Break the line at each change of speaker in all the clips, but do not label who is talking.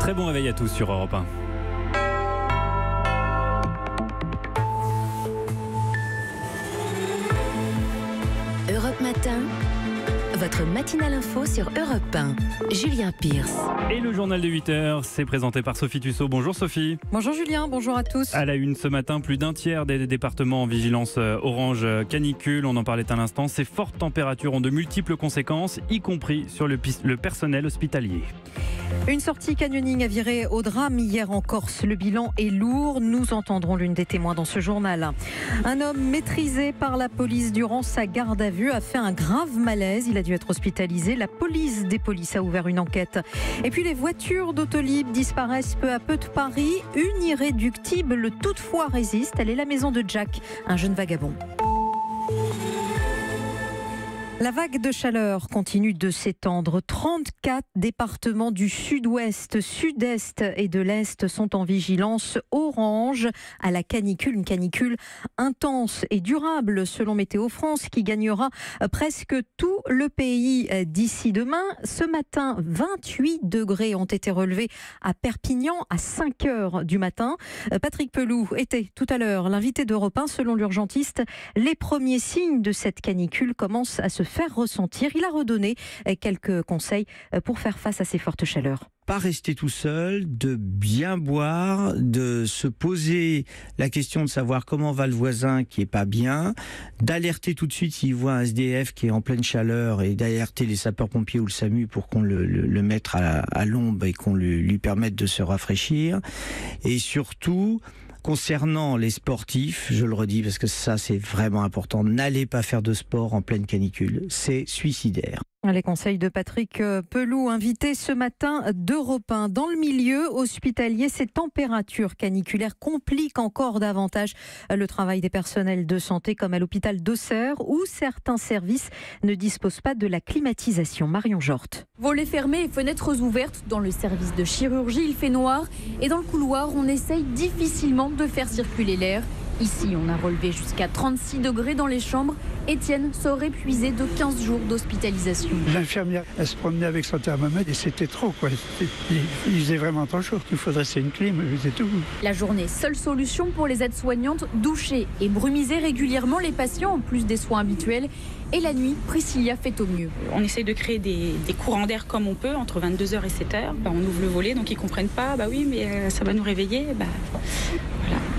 Très bon réveil à tous sur Europe 1.
Europe Matin, votre matinale info sur Europe 1. Julien Pierce.
Et le journal de 8h, c'est présenté par Sophie Tussaud. Bonjour Sophie.
Bonjour Julien, bonjour à tous.
À la une ce matin, plus d'un tiers des départements en vigilance orange canicule. On en parlait à l'instant. Ces fortes températures ont de multiples conséquences, y compris sur le personnel hospitalier.
Une sortie canyoning a viré au drame hier en Corse. Le bilan est lourd. Nous entendrons l'une des témoins dans ce journal. Un homme maîtrisé par la police durant sa garde à vue a fait un grave malaise. Il a dû être hospitalisé. La police des polices a ouvert une enquête. Et puis les voitures d'Autolib disparaissent peu à peu de Paris. Une irréductible toutefois résiste. Elle est la maison de Jack, un jeune vagabond. La vague de chaleur continue de s'étendre. 34 départements du sud-ouest, sud-est et de l'est sont en vigilance orange à la canicule. Une canicule intense et durable selon Météo France qui gagnera presque tout le pays d'ici demain. Ce matin, 28 degrés ont été relevés à Perpignan à 5 heures du matin. Patrick Pelou était tout à l'heure l'invité d'Europe 1. Selon l'urgentiste, les premiers signes de cette canicule commencent à se faire ressentir. Il a redonné quelques conseils pour faire face à ces fortes chaleurs.
Pas rester tout seul, de bien boire, de se poser la question de savoir comment va le voisin qui est pas bien, d'alerter tout de suite s'il voit un SDF qui est en pleine chaleur et d'alerter les sapeurs-pompiers ou le SAMU pour qu'on le mette à l'ombre et qu'on lui permette de se rafraîchir. Et surtout, concernant les sportifs, je le redis parce que ça c'est vraiment important, n'allez pas faire de sport en pleine canicule, c'est suicidaire.
Les conseils de Patrick Pelou, invité ce matin d'Europe 1. Dans le milieu hospitalier, ces températures caniculaires compliquent encore davantage le travail des personnels de santé, comme à l'hôpital d'Auxerre, où certains services ne disposent pas de la climatisation. Marion Jorte.
Volets fermés et fenêtres ouvertes. Dans le service de chirurgie, il fait noir. Et dans le couloir, on essaye difficilement de faire circuler l'air. Ici, on a relevé jusqu'à 36 degrés dans les chambres. Étienne sort épuisé de 15 jours d'hospitalisation.
L'infirmière, elle se promenait avec son thermomètre et c'était trop, quoi. Il faisait vraiment trop chaud. Il faudrait c'est une clim, c'est tout.
La journée, seule solution pour les aides-soignantes, doucher et brumiser régulièrement les patients en plus des soins habituels. Et la nuit, Priscilla fait au mieux.
On essaye de créer des courants d'air comme on peut, entre 22h et 7h. On ouvre le volet, donc ils ne comprennent pas. Oui, mais ça va nous réveiller. Voilà.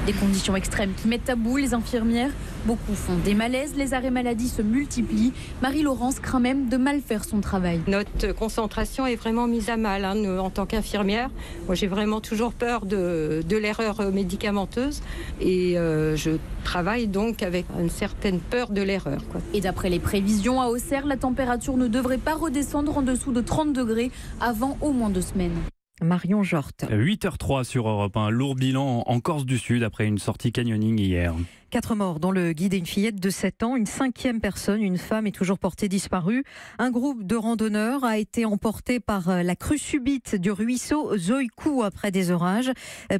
Des conditions extrêmes qui mettent à bout les infirmières. Beaucoup font des malaises, les arrêts maladie se multiplient. Marie-Laurence craint même de mal faire son travail.
Notre concentration est vraiment mise à mal. En tant qu'infirmière, moi j'ai vraiment toujours peur de l'erreur médicamenteuse. Et je travaille donc avec une certaine peur de l'erreur.
Et d'après les prévisions à Auxerre, la température ne devrait pas redescendre en dessous de 30 degrés avant au moins 2 semaines.
Marion Jorte.
8h03 sur Europe 1. Lourd bilan en Corse du Sud après une sortie canyoning hier.
4 morts, dont le guide et une fillette de 7 ans. Une 5e personne, une femme, est toujours portée disparue. Un groupe de randonneurs a été emporté par la crue subite du ruisseau Zoïkou après des orages.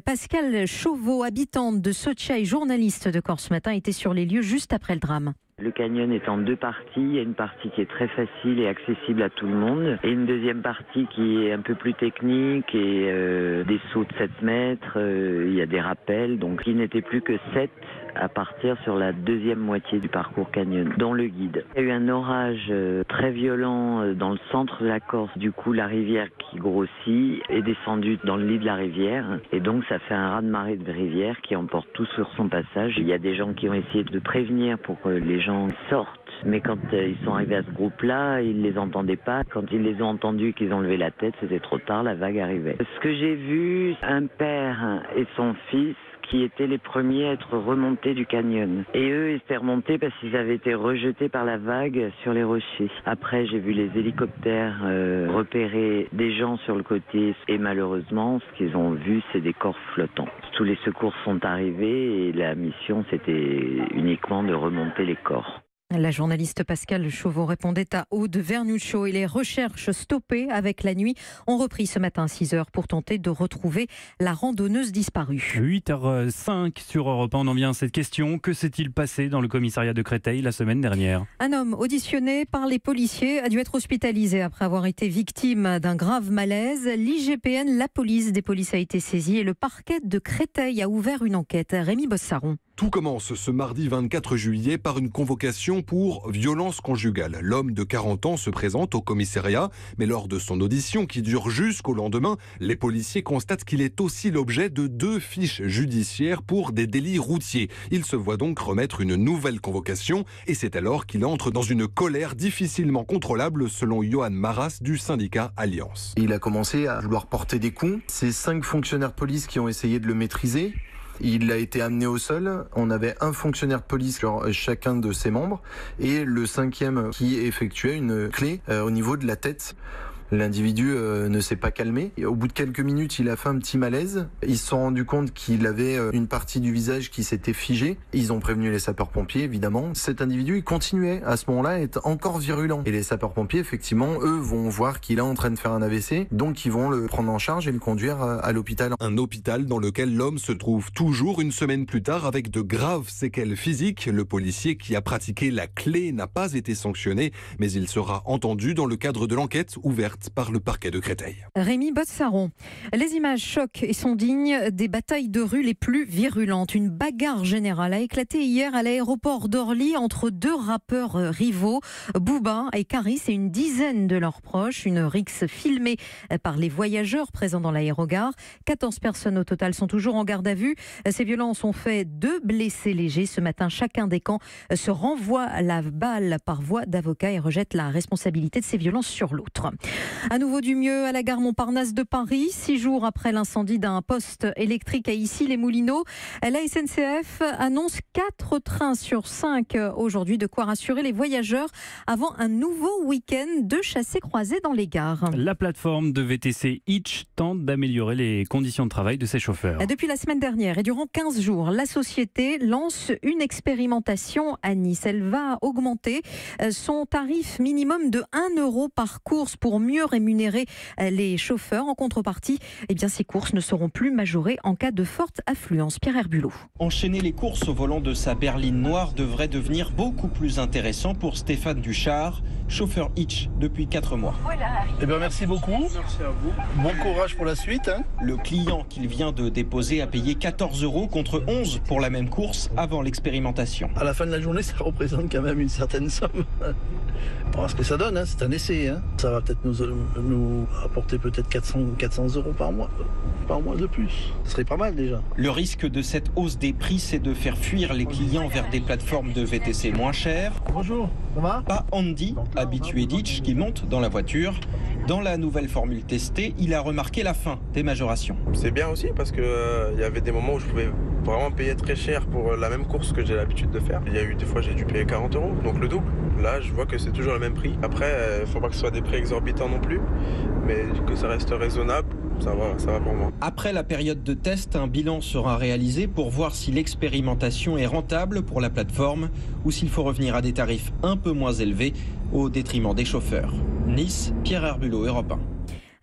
Pascal Chauveau, habitante de Socha et journaliste de Corse Matin, était sur les lieux juste après le drame.
Le canyon est en 2 parties. Il y a une partie qui est très facile et accessible à tout le monde. Et une deuxième partie qui est un peu plus technique et des sauts de 7 mètres. Il y a des rappels. Donc il n'était plus que 7 à partir sur la deuxième moitié du parcours canyon, dont le guide. Il y a eu un orage très violent dans le centre de la Corse. Du coup, la rivière qui grossit est descendue dans le lit de la rivière. Et donc, ça fait un raz-de-marée de rivière qui emporte tout sur son passage. Il y a des gens qui ont essayé de prévenir pour que les gens sortent. Mais quand ils sont arrivés à ce groupe-là, ils ne les entendaient pas. Quand ils les ont entendus et qu'ils ont levé la tête, c'était trop tard, la vague arrivait. Ce que j'ai vu, un père et son fils qui étaient les premiers à être remontés du canyon. Et eux, ils étaient remontés parce qu'ils avaient été rejetés par la vague sur les rochers. Après, j'ai vu les hélicoptères repérer des gens sur le côté et malheureusement, ce qu'ils ont vu, c'est des corps flottants. Tous les secours sont arrivés et la mission, c'était uniquement de remonter les corps.
La journaliste Pascale Chauveau répondait à Aude Vernuccio et les recherches stoppées avec la nuit ont repris ce matin à 6h pour tenter de retrouver la randonneuse disparue.
8h05 sur Europe 1, on en vient à cette question. Que s'est-il passé dans le commissariat de Créteil la semaine dernière ?
Un homme auditionné par les policiers a dû être hospitalisé après avoir été victime d'un grave malaise. L'IGPN, la police des polices a été saisie et le parquet de Créteil a ouvert une enquête. Rémi Bossaron.
Tout commence ce mardi 24 juillet par une convocation pour violence conjugale. L'homme de 40 ans se présente au commissariat, mais lors de son audition qui dure jusqu'au lendemain, les policiers constatent qu'il est aussi l'objet de 2 fiches judiciaires pour des délits routiers. Il se voit donc remettre une nouvelle convocation et c'est alors qu'il entre dans une colère difficilement contrôlable selon Johan Maras du syndicat Alliance.
Il a commencé à vouloir porter des coups. C'est 5 fonctionnaires police qui ont essayé de le maîtriser. Il a été amené au sol. On avait un fonctionnaire de police sur chacun de ses membres et le 5e qui effectuait une clé au niveau de la tête. L'individu ne s'est pas calmé. Et au bout de quelques minutes, il a fait un petit malaise. Ils se sont rendus compte qu'il avait une partie du visage qui s'était figée. Ils ont prévenu les sapeurs-pompiers, évidemment. Cet individu, il continuait à ce moment-là à être encore virulent. Et les sapeurs-pompiers, effectivement, eux, vont voir qu'il est en train de faire un AVC. Donc, ils vont le prendre en charge et le conduire à l'hôpital.
Un hôpital dans lequel l'homme se trouve toujours une semaine plus tard avec de graves séquelles physiques. Le policier qui a pratiqué la clé n'a pas été sanctionné, mais il sera entendu dans le cadre de l'enquête ouverte par le parquet de Créteil.
Rémi Bossaron. Les images choquent et sont dignes des batailles de rue les plus virulentes. Une bagarre générale a éclaté hier à l'aéroport d'Orly entre 2 rappeurs rivaux, Booba et Caris, et une dizaine de leurs proches. Une rixe filmée par les voyageurs présents dans l'aérogare. 14 personnes au total sont toujours en garde à vue. Ces violences ont fait 2 blessés légers. Ce matin, chacun des camps se renvoie la balle par voie d'avocat et rejette la responsabilité de ces violences sur l'autre. À nouveau du mieux à la gare Montparnasse de Paris, 6 jours après l'incendie d'un poste électrique à Issy-les-Moulineaux. La SNCF annonce 4 trains sur 5 aujourd'hui, de quoi rassurer les voyageurs avant un nouveau week-end de chassés-croisés dans les gares.
La plateforme de VTC Hitch tente d'améliorer les conditions de travail de ses chauffeurs.
Depuis la semaine dernière et durant 15 jours, la société lance une expérimentation à Nice. Elle va augmenter son tarif minimum de 1 € par course pour mieux rémunérer les chauffeurs. En contrepartie, ces courses ne seront plus majorées en cas de forte affluence. Pierre Herbulot.
Enchaîner les courses au volant de sa berline noire devrait devenir beaucoup plus intéressant pour Stéphane Duchard, chauffeur Hitch depuis 4 mois.
Merci beaucoup. Merci à vous. Bon courage pour la suite.
Le client qu'il vient de déposer a payé 14 € contre 11 pour la même course avant l'expérimentation.
À la fin de la journée, ça représente quand même une certaine somme. On va voir ce que ça donne, c'est un essai. Ça va peut-être nous apporter peut-être 400 € par mois de plus. Ce serait pas mal déjà.
Le risque de cette hausse des prix, c'est de faire fuir les clients vers des plateformes de VTC moins chères.
Bonjour, ça va ?
Pas Andy, habitué d'Hitch, qui monte dans la voiture. Dans la nouvelle formule testée, il a remarqué la fin des majorations.
C'est bien aussi parce qu'il y avait des moments où je pouvais vraiment payer très cher pour la même course que j'ai l'habitude de faire. Il y a eu des fois j'ai dû payer 40 €, donc le double. Là, je vois que c'est toujours le même prix. Après, il ne faut pas que ce soit des prix exorbitants non plus, mais que ça reste raisonnable. Ça va pour moi.
Après la période de test, un bilan sera réalisé pour voir si l'expérimentation est rentable pour la plateforme ou s'il faut revenir à des tarifs un peu moins élevés au détriment des chauffeurs. Nice, Pierre Herbulot, Europe 1.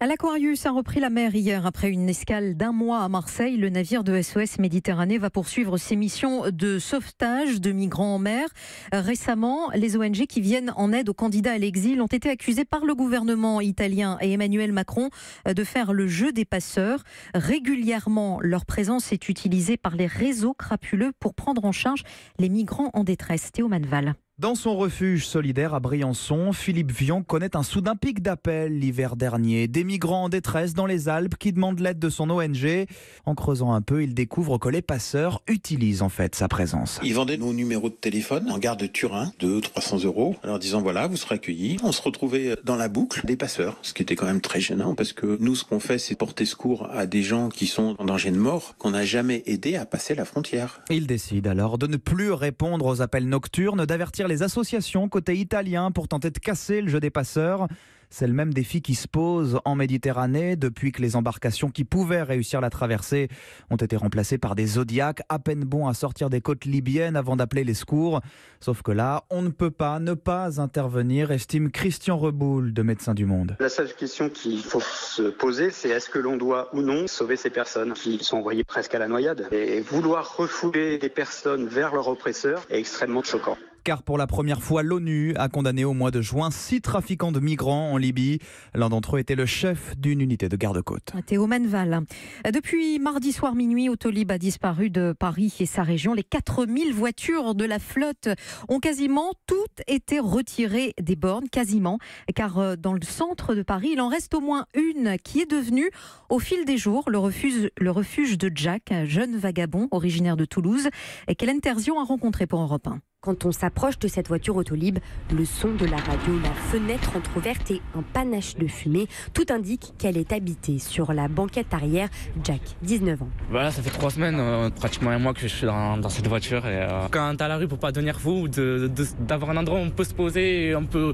L'Aquarius a repris la mer hier après une escale d'1 mois à Marseille. Le navire de SOS Méditerranée va poursuivre ses missions de sauvetage de migrants en mer. Récemment, les ONG qui viennent en aide aux candidats à l'exil ont été accusés par le gouvernement italien et Emmanuel Macron de faire le jeu des passeurs. Régulièrement, leur présence est utilisée par les réseaux crapuleux pour prendre en charge les migrants en détresse. Théo Manval.
Dans son refuge solidaire à Briançon, Philippe Vion connaît un soudain pic d'appel l'hiver dernier. Des migrants en détresse dans les Alpes qui demandent l'aide de son ONG. En creusant un peu, il découvre que les passeurs utilisent en fait sa présence.
Ils vendaient nos numéros de téléphone en gare de Turin, 200-300 €, en leur disant voilà, vous serez accueillis. On se retrouvait dans la boucle des passeurs, ce qui était quand même très gênant parce que nous, ce qu'on fait, c'est porter secours à des gens qui sont en danger de mort, qu'on n'a jamais aidé à passer la frontière.
Il décide alors de ne plus répondre aux appels nocturnes, d'avertir les associations côté italien pour tenter de casser le jeu des passeurs. C'est le même défi qui se pose en Méditerranée depuis que les embarcations qui pouvaient réussir la traversée ont été remplacées par des Zodiacs, à peine bons à sortir des côtes libyennes avant d'appeler les secours. Sauf que là, on ne peut pas ne pas intervenir, estime Christian Reboul de Médecins du Monde.
La seule question qu'il faut se poser, c'est est-ce que l'on doit ou non sauver ces personnes qui sont envoyées presque à la noyade. Et vouloir refouler des personnes vers leur oppresseur est extrêmement choquant.
Car pour la première fois, l'ONU a condamné au mois de juin 6 trafiquants de migrants en Libye. L'un d'entre eux était le chef d'une unité de garde-côte.
Théo Manval. Depuis mardi soir minuit, Autolib a disparu de Paris et sa région. Les 4000 voitures de la flotte ont quasiment toutes été retirées des bornes, quasiment. Car dans le centre de Paris, il en reste au moins une qui est devenue, au fil des jours, le refuge de Jack, un jeune vagabond originaire de Toulouse, et qu'Hélène Terzion a rencontré pour Europe 1.
Quand on s'approche de cette voiture Autolib, le son de la radio, la fenêtre entrouverte et un panache de fumée, tout indique qu'elle est habitée. Sur la banquette arrière, Jack, 19 ans.
Voilà, ça fait 3 semaines, pratiquement un mois que je suis dans cette voiture. Et, quand t'es à la rue pour pas devenir fou, d'avoir un endroit où on peut se poser, et on peut...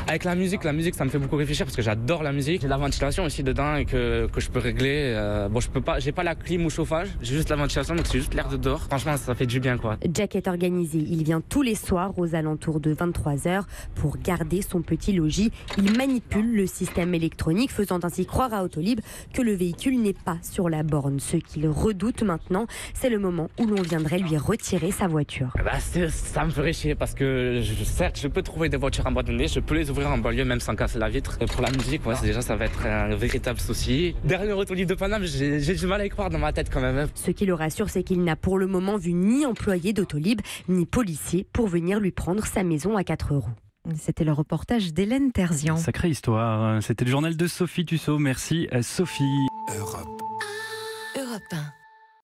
Avec la musique, ça me fait beaucoup réfléchir parce que j'adore la musique. J'ai la ventilation aussi dedans et que je peux régler. Bon, je peux pas, j'ai pas la clim ou chauffage, j'ai juste la ventilation, donc c'est juste l'air de dehors. Franchement, ça fait du bien, quoi.
Jack est organisé, il vient tous les soirs aux alentours de 23h pour garder son petit logis. Il manipule le système électronique, faisant ainsi croire à Autolib que le véhicule n'est pas sur la borne. Ce qu'il redoute maintenant, c'est le moment où l'on viendrait lui retirer sa voiture.
Ça me ferait chier parce que certes, je peux trouver des voitures abandonnées, je peux les ouvrir en banlieue même sans casser la vitre. Et pour la musique, déjà, ça va être un véritable souci. Derrière Autolib de Paname, j'ai du mal à y croire dans ma tête quand même.
Ce qui le rassure, c'est qu'il n'a pour le moment vu ni employé d'Autolib, ni policier pour venir lui prendre sa maison à 4 €.
C'était le reportage d'Hélène Terzian.
Sacrée histoire. C'était le journal de Sophie Tussaud. Merci Sophie.
Europe 1.